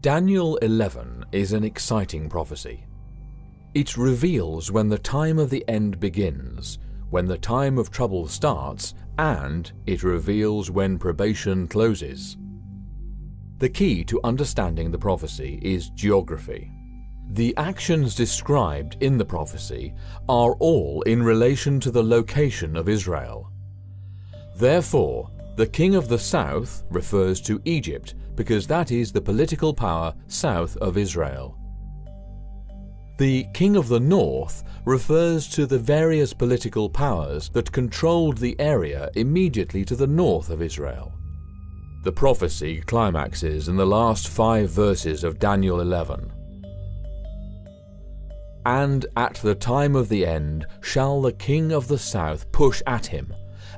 Daniel 11 is an exciting prophecy. It reveals when the time of the end begins, when the time of trouble starts, and it reveals when probation closes. The key to understanding the prophecy is geography. The actions described in the prophecy are all in relation to the location of Israel. Therefore, the king of the south refers to Egypt because that is the political power south of Israel. The king of the north refers to the various political powers that controlled the area immediately to the north of Israel. The prophecy climaxes in the last 5 verses of Daniel 11. And at the time of the end shall the king of the south push at him,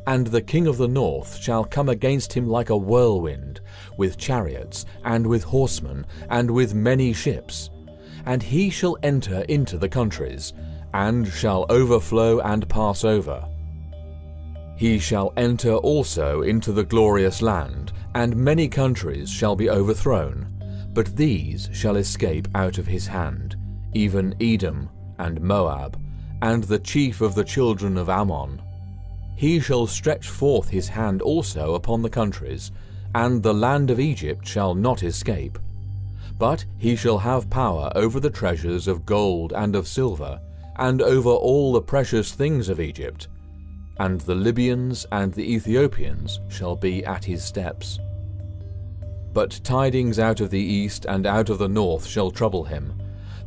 and the king of the north shall come against him like a whirlwind, with chariots, and with horsemen, and with many ships. And he shall enter into the countries, and shall overflow and pass over. He shall enter also into the glorious land, and many countries shall be overthrown, but these shall escape out of his hand, even Edom and Moab, and the chief of the children of Ammon. He shall stretch forth his hand also upon the countries, and the land of Egypt shall not escape. But he shall have power over the treasures of gold and of silver, and over all the precious things of Egypt. And the Libyans and the Ethiopians shall be at his steps. But tidings out of the east and out of the north shall trouble him.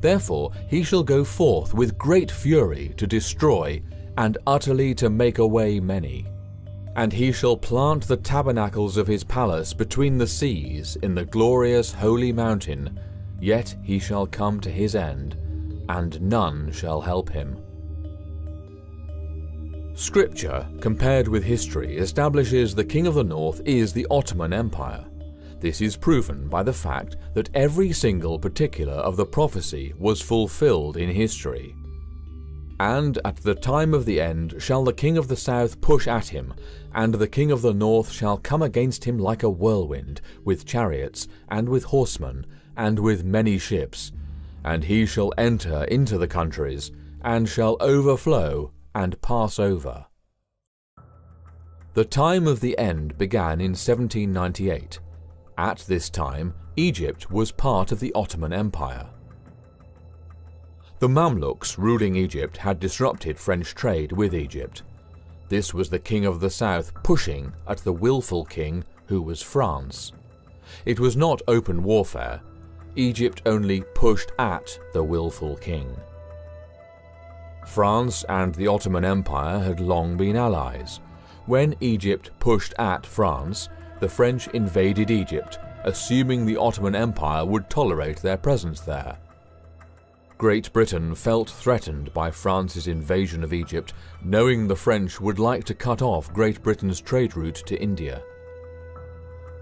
Therefore he shall go forth with great fury to destroy, and utterly to make away many. And he shall plant the tabernacles of his palace between the seas in the glorious holy mountain, yet he shall come to his end, and none shall help him. Scripture, compared with history, establishes the king of the north is the Ottoman Empire. This is proven by the fact that every single particular of the prophecy was fulfilled in history. And at the time of the end shall the king of the south push at him, and the king of the north shall come against him like a whirlwind, with chariots, and with horsemen, and with many ships. And he shall enter into the countries, and shall overflow and pass over. The time of the end began in 1798. At this time, Egypt was part of the Ottoman Empire. The Mamluks ruling Egypt had disrupted French trade with Egypt. This was the king of the south pushing at the willful king, who was France. It was not open warfare. Egypt only pushed at the willful king. France and the Ottoman Empire had long been allies. When Egypt pushed at France, the French invaded Egypt, assuming the Ottoman Empire would tolerate their presence there. Great Britain felt threatened by France's invasion of Egypt, knowing the French would like to cut off Great Britain's trade route to India.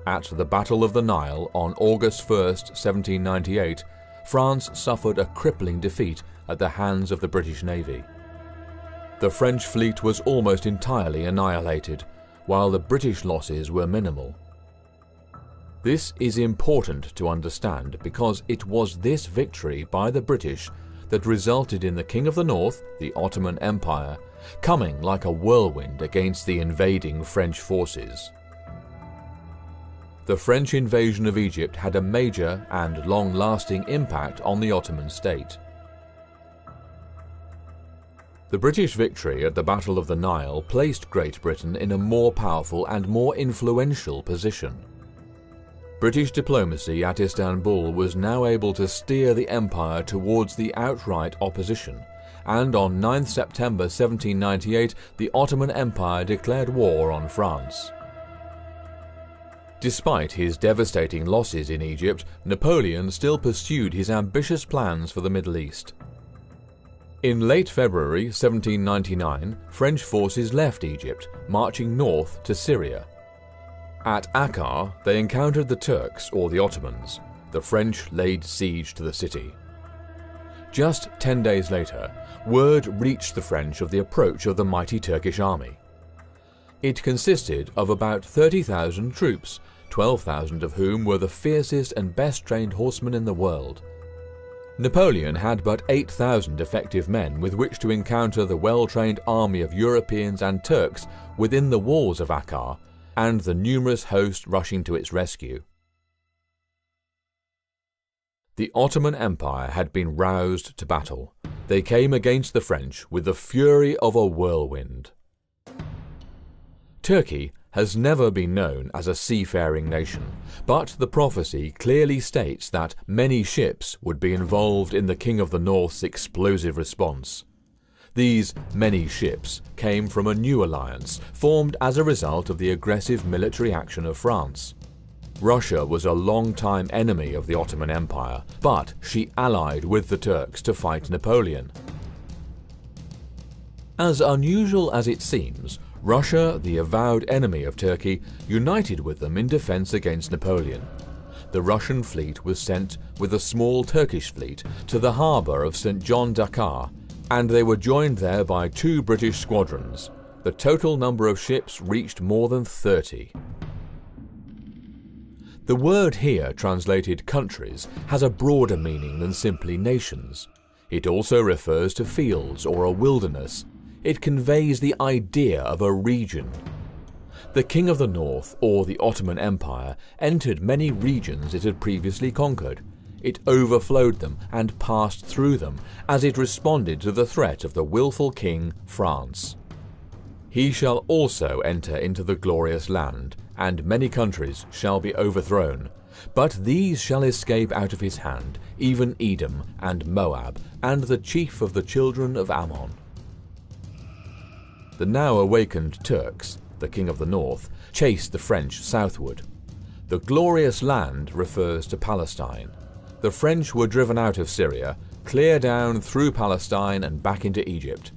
At the Battle of the Nile on August 1, 1798, France suffered a crippling defeat at the hands of the British Navy. The French fleet was almost entirely annihilated, while the British losses were minimal. This is important to understand because it was this victory by the British that resulted in the King of the North, the Ottoman Empire, coming like a whirlwind against the invading French forces. The French invasion of Egypt had a major and long-lasting impact on the Ottoman state. The British victory at the Battle of the Nile placed Great Britain in a more powerful and more influential position. British diplomacy at Istanbul was now able to steer the empire towards the outright opposition, and on 9 September 1798 the Ottoman Empire declared war on France. Despite his devastating losses in Egypt, Napoleon still pursued his ambitious plans for the Middle East. In late February 1799, French forces left Egypt, marching north to Syria. At Akkar, they encountered the Turks, or the Ottomans. The French laid siege to the city. Just 10 days later, word reached the French of the approach of the mighty Turkish army. It consisted of about 30,000 troops, 12,000 of whom were the fiercest and best trained horsemen in the world. Napoleon had but 8,000 effective men with which to encounter the well-trained army of Europeans and Turks within the walls of Akkar, and the numerous host rushing to its rescue. The Ottoman Empire had been roused to battle. They came against the French with the fury of a whirlwind. Turkey has never been known as a seafaring nation, but the prophecy clearly states that many ships would be involved in the King of the North's explosive response. These many ships came from a new alliance formed as a result of the aggressive military action of France. Russia was a long-time enemy of the Ottoman Empire, but she allied with the Turks to fight Napoleon. As unusual as it seems, Russia, the avowed enemy of Turkey, united with them in defense against Napoleon. The Russian fleet was sent with a small Turkish fleet to the harbor of St. John d'Acre, and they were joined there by 2 British squadrons. The total number of ships reached more than 30. The word here, translated countries, has a broader meaning than simply nations. It also refers to fields or a wilderness. It conveys the idea of a region. The King of the North, or the Ottoman Empire, entered many regions it had previously conquered. It overflowed them and passed through them as it responded to the threat of the willful king, France. He shall also enter into the glorious land, and many countries shall be overthrown. But these shall escape out of his hand, even Edom and Moab, and the chief of the children of Ammon. The now awakened Turks, the King of the North, chased the French southward. The glorious land refers to Palestine. The French were driven out of Syria, clear down through Palestine and back into Egypt.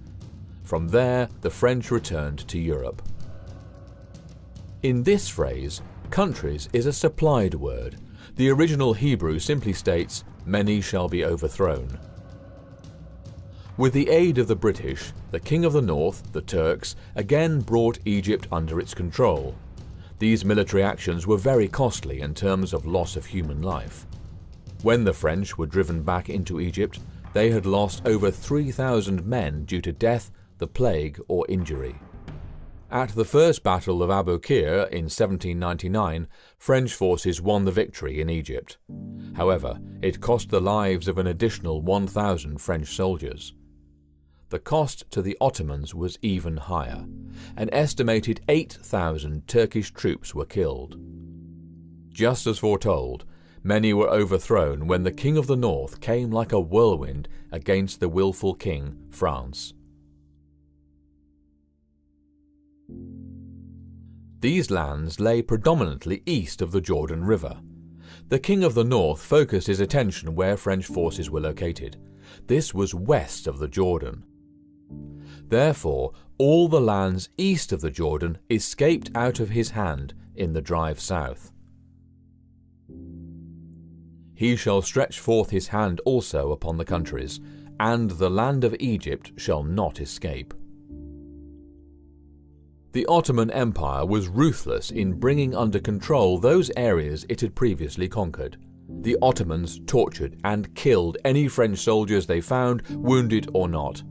From there, the French returned to Europe. In this phrase, countries is a supplied word. The original Hebrew simply states, "Many shall be overthrown." With the aid of the British, the King of the North, the Turks, again brought Egypt under its control. These military actions were very costly in terms of loss of human life. When the French were driven back into Egypt, they had lost over 3,000 men due to death, the plague, or injury. At the First Battle of Abu Qir in 1799, French forces won the victory in Egypt. However, it cost the lives of an additional 1,000 French soldiers. The cost to the Ottomans was even higher. An estimated 8,000 Turkish troops were killed. Just as foretold, many were overthrown when the King of the North came like a whirlwind against the willful king, France. These lands lay predominantly east of the Jordan River. The King of the North focused his attention where French forces were located. This was west of the Jordan. Therefore, all the lands east of the Jordan escaped out of his hand in the drive south. He shall stretch forth his hand also upon the countries, and the land of Egypt shall not escape. The Ottoman Empire was ruthless in bringing under control those areas it had previously conquered. The Ottomans tortured and killed any French soldiers they found, wounded or not.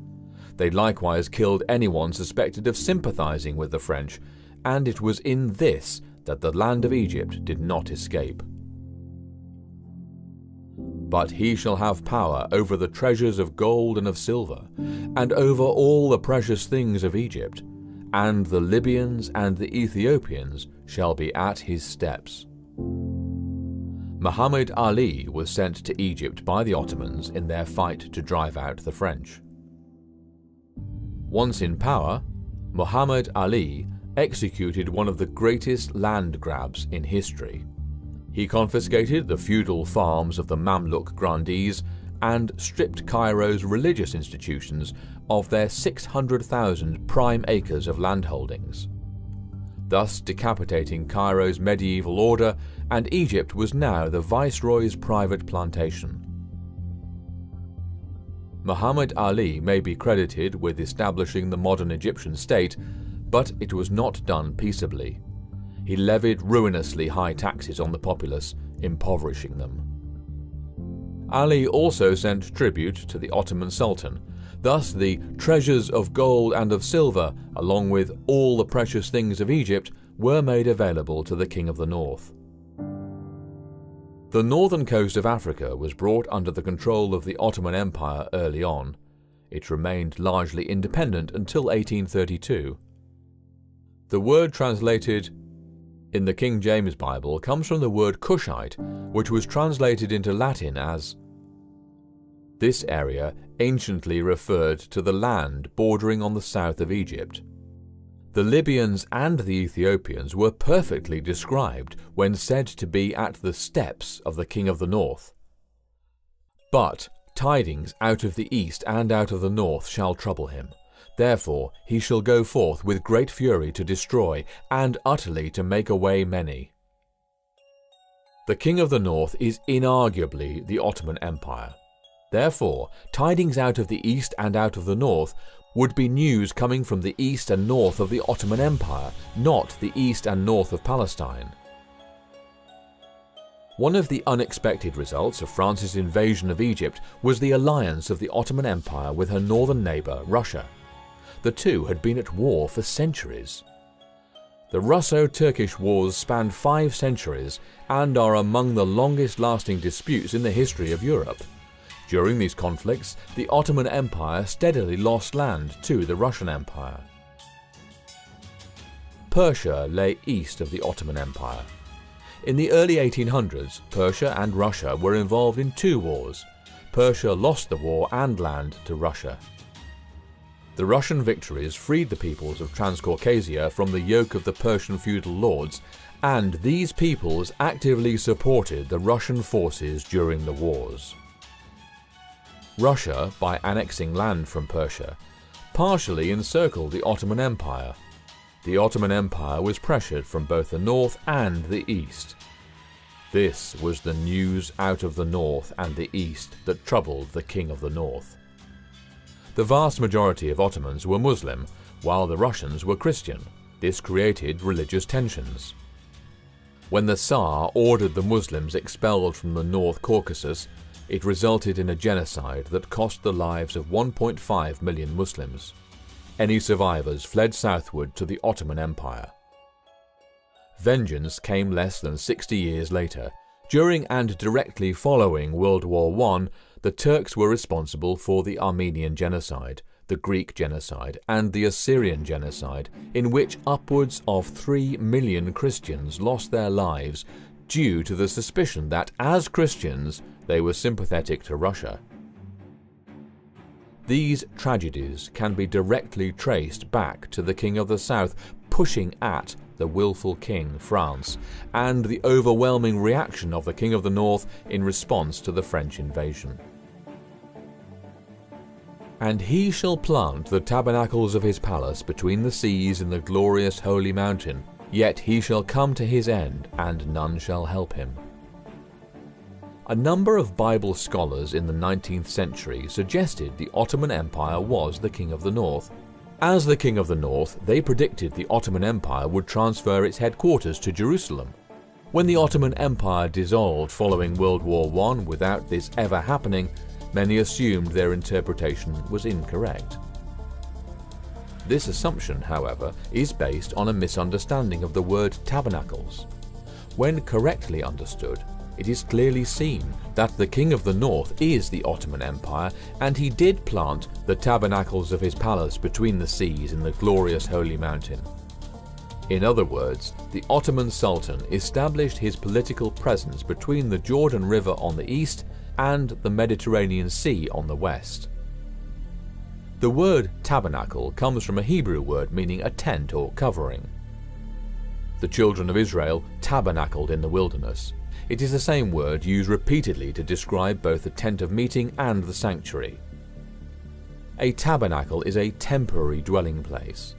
They likewise killed anyone suspected of sympathizing with the French, and it was in this that the land of Egypt did not escape. But he shall have power over the treasures of gold and of silver, and over all the precious things of Egypt, and the Libyans and the Ethiopians shall be at his steps. Muhammad Ali was sent to Egypt by the Ottomans in their fight to drive out the French. Once in power, Muhammad Ali executed one of the greatest land grabs in history. He confiscated the feudal farms of the Mamluk grandees and stripped Cairo's religious institutions of their 600,000 prime acres of landholdings, thus decapitating Cairo's medieval order, and Egypt was now the viceroy's private plantation. Muhammad Ali may be credited with establishing the modern Egyptian state, but it was not done peaceably. He levied ruinously high taxes on the populace, impoverishing them. Ali also sent tribute to the Ottoman Sultan. Thus the treasures of gold and of silver, along with all the precious things of Egypt, were made available to the King of the North. The northern coast of Africa was brought under the control of the Ottoman Empire early on. It remained largely independent until 1832. The word translated in the King James Bible comes from the word Cushite, which was translated into Latin as. This area anciently referred to the land bordering on the south of Egypt. The Libyans and the Ethiopians were perfectly described when said to be at the steps of the King of the North. But tidings out of the east and out of the north shall trouble him. Therefore he shall go forth with great fury to destroy, and utterly to make away many. The King of the North is inarguably the Ottoman Empire. Therefore, tidings out of the east and out of the north would be news coming from the east and north of the Ottoman Empire, not the east and north of Palestine. One of the unexpected results of France's invasion of Egypt was the alliance of the Ottoman Empire with her northern neighbour, Russia. The two had been at war for centuries. The Russo-Turkish wars spanned 5 centuries and are among the longest-lasting disputes in the history of Europe. During these conflicts, the Ottoman Empire steadily lost land to the Russian Empire. Persia lay east of the Ottoman Empire. In the early 1800s, Persia and Russia were involved in 2 wars. Persia lost the war and land to Russia. The Russian victories freed the peoples of Transcaucasia from the yoke of the Persian feudal lords, and these peoples actively supported the Russian forces during the wars. Russia, by annexing land from Persia, partially encircled the Ottoman Empire. The Ottoman Empire was pressured from both the north and the east. This was the news out of the north and the east that troubled the King of the North. The vast majority of Ottomans were Muslim, while the Russians were Christian. This created religious tensions. When the Tsar ordered the Muslims expelled from the North Caucasus, it resulted in a genocide that cost the lives of 1.5 million Muslims. Any survivors fled southward to the Ottoman Empire. Vengeance came less than 60 years later. During and directly following World War I, the Turks were responsible for the Armenian genocide, the Greek genocide, and the Assyrian genocide, in which upwards of 3 million Christians lost their lives due to the suspicion that, as Christians, they were sympathetic to Russia. These tragedies can be directly traced back to the King of the South pushing at the willful king, France, and the overwhelming reaction of the King of the North in response to the French invasion. And he shall plant the tabernacles of his palace between the seas in the glorious holy mountain, yet he shall come to his end, and none shall help him. A number of Bible scholars in the 19th century suggested the Ottoman Empire was the King of the North. As the King of the North, they predicted the Ottoman Empire would transfer its headquarters to Jerusalem. When the Ottoman Empire dissolved following World War I without this ever happening, many assumed their interpretation was incorrect. This assumption, however, is based on a misunderstanding of the word tabernacles. When correctly understood, it is clearly seen that the King of the North is the Ottoman Empire, and he did plant the tabernacles of his palace between the seas in the glorious holy mountain. In other words, the Ottoman Sultan established his political presence between the Jordan River on the east and the Mediterranean Sea on the west. The word tabernacle comes from a Hebrew word meaning a tent or covering. The children of Israel tabernacled in the wilderness. It is the same word used repeatedly to describe both the tent of meeting and the sanctuary. A tabernacle is a temporary dwelling place.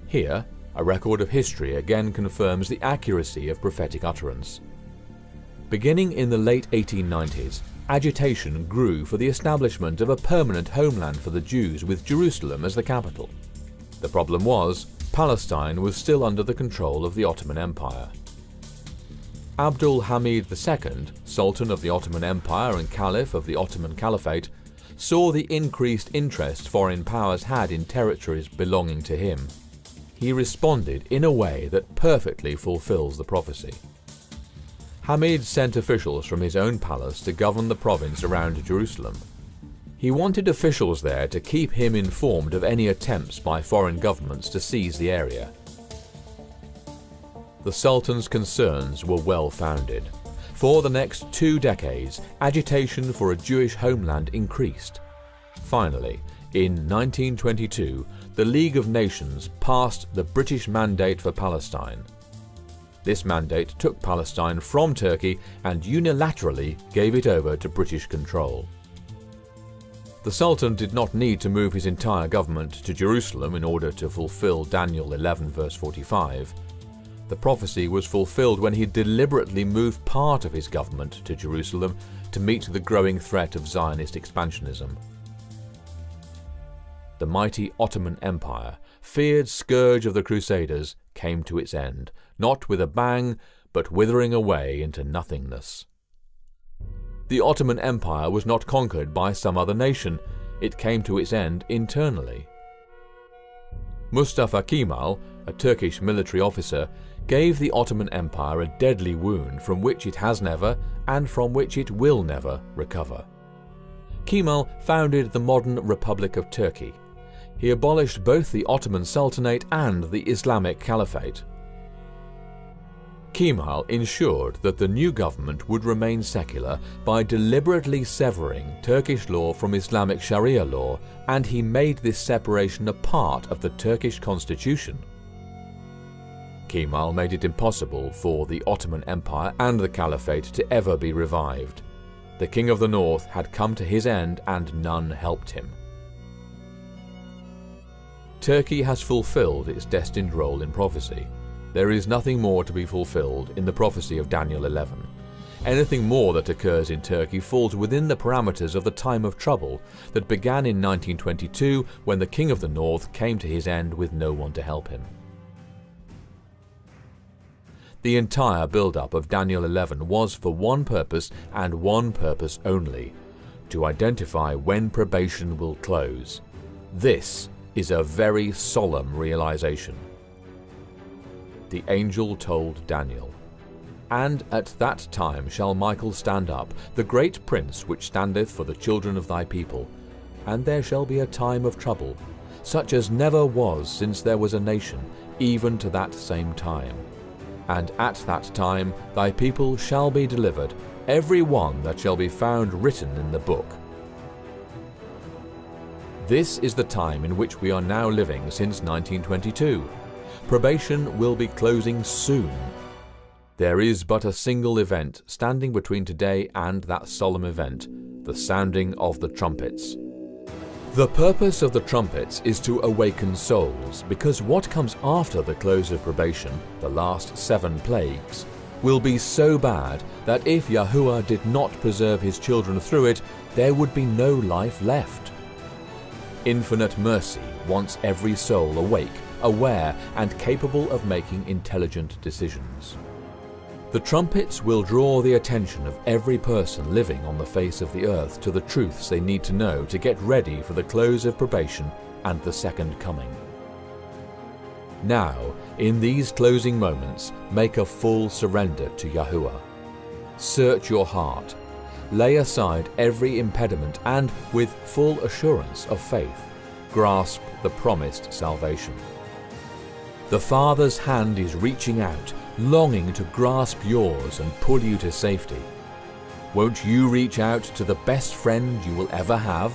Here, a record of history again confirms the accuracy of prophetic utterance. Beginning in the late 1890s, agitation grew for the establishment of a permanent homeland for the Jews with Jerusalem as the capital. The problem was, Palestine was still under the control of the Ottoman Empire. Abdul Hamid II, Sultan of the Ottoman Empire and Caliph of the Ottoman Caliphate, saw the increased interest foreign powers had in territories belonging to him. He responded in a way that perfectly fulfills the prophecy. Hamid sent officials from his own palace to govern the province around Jerusalem. He wanted officials there to keep him informed of any attempts by foreign governments to seize the area. The Sultan's concerns were well founded. For the next 2 decades, agitation for a Jewish homeland increased. Finally, in 1922, the League of Nations passed the British Mandate for Palestine. This mandate took Palestine from Turkey and unilaterally gave it over to British control. The Sultan did not need to move his entire government to Jerusalem in order to fulfill Daniel 11 verse 45. The prophecy was fulfilled when he deliberately moved part of his government to Jerusalem to meet the growing threat of Zionist expansionism. The mighty Ottoman Empire, feared scourge of the Crusaders, came to its end, not with a bang, but withering away into nothingness. The Ottoman Empire was not conquered by some other nation, it came to its end internally. Mustafa Kemal, a Turkish military officer, gave the Ottoman Empire a deadly wound from which it has never, and from which it will never, recover. Kemal founded the modern Republic of Turkey. He abolished both the Ottoman Sultanate and the Islamic Caliphate. Kemal ensured that the new government would remain secular by deliberately severing Turkish law from Islamic Sharia law, and he made this separation a part of the Turkish constitution. Kemal made it impossible for the Ottoman Empire and the Caliphate to ever be revived. The King of the North had come to his end and none helped him. Turkey has fulfilled its destined role in prophecy. There is nothing more to be fulfilled in the prophecy of Daniel 11. Anything more that occurs in Turkey falls within the parameters of the time of trouble that began in 1922 when the King of the North came to his end with no one to help him. The entire build-up of Daniel 11 was for one purpose and one purpose only: to identify when probation will close. This is a very solemn realization. The angel told Daniel, "And at that time shall Michael stand up, the great prince which standeth for the children of thy people, and there shall be a time of trouble, such as never was since there was a nation, even to that same time. And at that time thy people shall be delivered, every one that shall be found written in the book." This is the time in which we are now living since 1922. Probation will be closing soon. There is but a single event standing between today and that solemn event: the sounding of the trumpets. The purpose of the trumpets is to awaken souls, because what comes after the close of probation, the last 7 plagues, will be so bad that if Yahuwah did not preserve his children through it, there would be no life left. Infinite mercy wants every soul awake, aware, and capable of making intelligent decisions. The trumpets will draw the attention of every person living on the face of the earth to the truths they need to know to get ready for the close of probation and the second coming. Now, in these closing moments, make a full surrender to Yahuwah. Search your heart, lay aside every impediment, and with full assurance of faith, grasp the promised salvation. The Father's hand is reaching out, longing to grasp yours and pull you to safety. Won't you reach out to the best friend you will ever have?